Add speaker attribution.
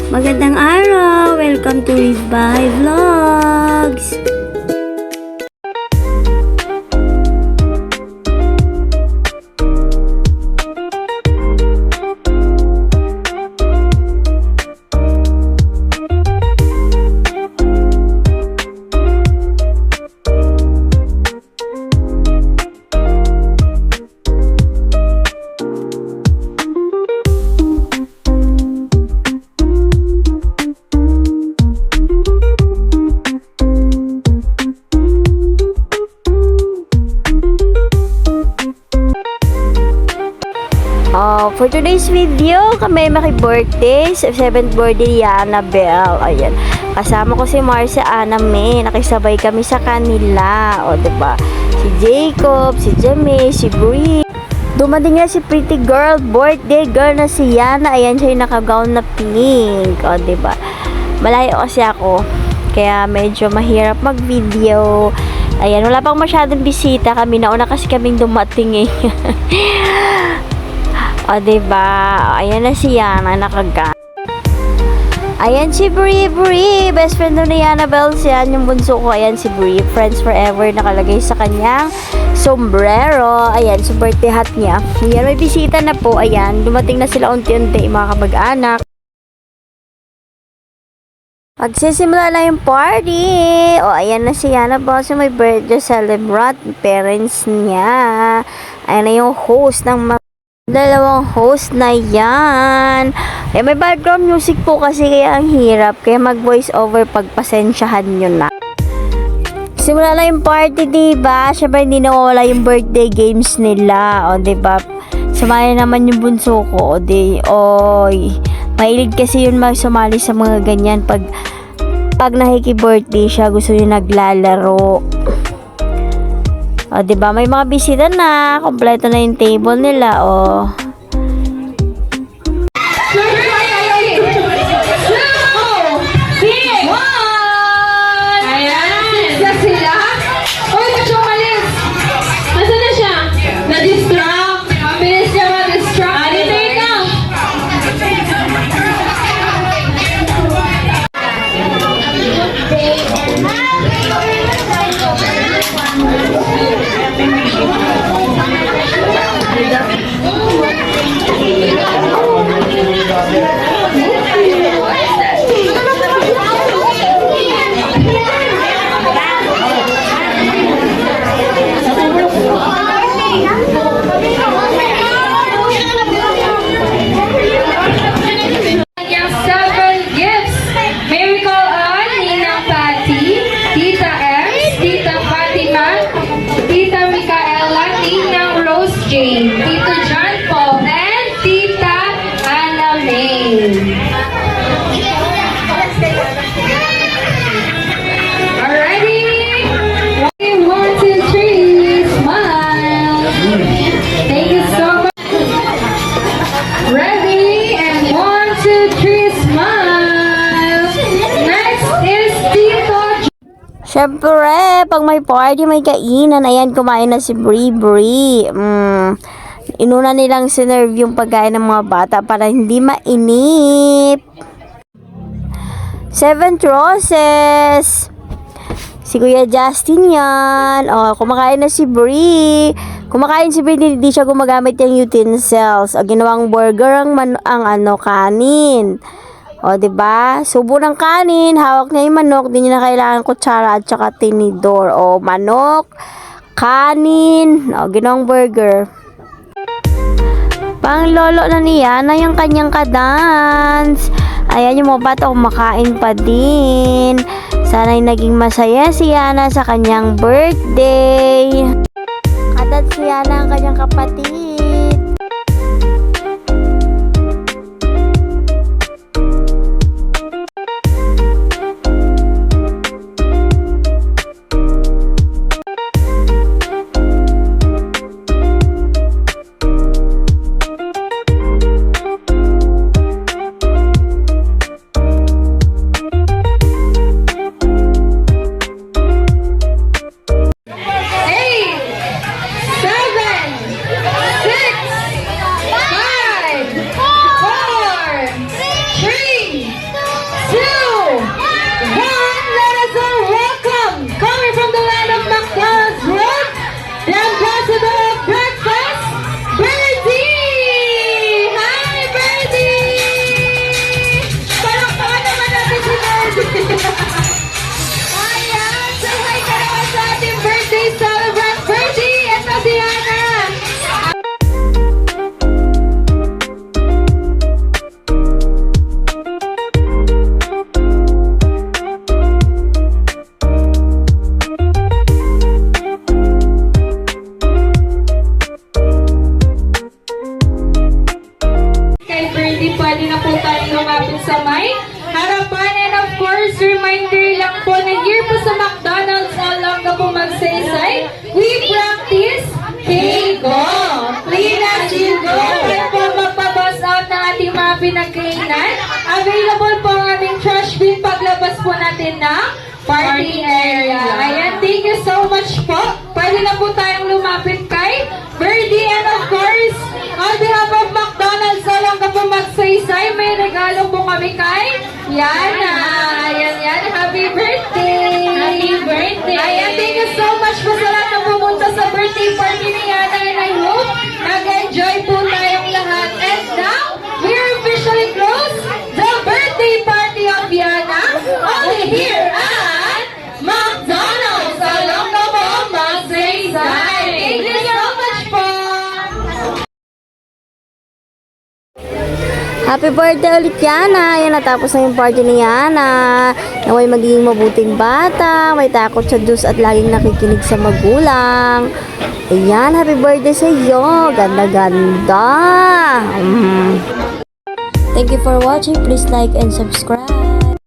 Speaker 1: Magandang araw! Welcome to Live by Vlogs! For today's video, kami maki-birthday, 7th birthday ni Annabelle. Ayan. Kasama ko si Marcia, Anna May. Nakisabay kami sa kanila. O, diba? Si Jacob, si Jamie, si Brie. Dumating nga si pretty girl, birthday girl na si Yana. Ayan siya yung nakagown na pink. O, diba? Malayo kasi ako. Kaya medyo mahirap mag-video. Ayan, wala pang masyadong bisita kami. Nauna kasi kaming dumating eh. O, diba? Ayan na si Yana, nakaga. Ayan si Brie. Best friend ni Annabelle. Yan yung bunso ko. Ayan si Brie. Friends forever. Nakalagay sa kanyang sombrero. Ayan, so birthday hat niya. Ayan, may bisita na po. Ayan, dumating na sila unti-unti, mga kamag-anak. Magsisimula na yung party. O, ayan na si Annabelle. So, may birthday celebrant. Parents niya. Ayan na yung host ng dalawang host na yan. Eh, may background music po kasi kaya ang hirap. Kaya mag-voice over pagpasensyahan nyo na. Simula na yung party, diba? Siyempre hindi nawawala yung birthday games nila. O, diba? Sumali naman yung bunso ko. O, oy. Mahilig kasi yun sumali sa mga ganyan. Pag nakiki-birthday siya, gusto niya naglalaro. O, diba? May mga bisita na. Kompleto na yung table nila. O.
Speaker 2: Jane, Tito John Paul, and Tita Anna May. Alrighty, 1, 2, 3, smile. Thank you so much. Ready, and 1, 2, 3, smile. Next is Tito.
Speaker 1: Siyempre, pag may party, may kainan. Ayan, kumain na si Brie. Inuna nilang sinerve yung pagkain ng mga bata para hindi mainip. 7th Roses. Si Kuya Justin yan. O, kumakain na si Brie. Kumakain si Brie, hindi siya gumagamit yung utensils. O, ginawang burger ang kanin. O, diba? Subo ng kanin, hawak niya yung manok, di niya na kailangan kutsara at saka tinidor. O, manok, kanin, o, ginawang burger. Pang lolo na niya na yung kanyang kadance. Ayan yung mga bata kumakain pa din. Sana'y naging masaya si Yana sa kanyang birthday. Kadance si Yana ang kanyang kapatid.
Speaker 2: sa may harapan. And of course, reminder lang po na here po sa McDonald's, Olonga po magsaysay, we practice K-Go. Clean as you go. Kaya po magpa-bus out ng ating mga pinagkainan. Available po ang aming trash bin paglabas po natin ng party area. Ayan, thank you so much po. Pwede na po tayong lumapit kay Birdie. And of course, on behalf of McDonald's, walang ka po magsaysay, may regalo po kami kay Yana. Ayan, yan. Happy birthday! Happy birthday! Ayan, thank you so much po sa lahat na pumunta sa birthday party ni Yana. And I hope nag-enjoy po tayong lahat. And now, we're officially close the birthday party of Yana. Only here at McDonald's. Along ka po, magsaysay. Thank you so much po.
Speaker 1: Happy birthday ulit, Yana! Ayan, natapos na yung party ni Yana. Naway magiging mabuting bata, may takot sa Diyos at laging nakikinig sa magulang. Ayan, happy birthday sa iyo. Ganda-ganda. Thank you for watching. Please like and subscribe.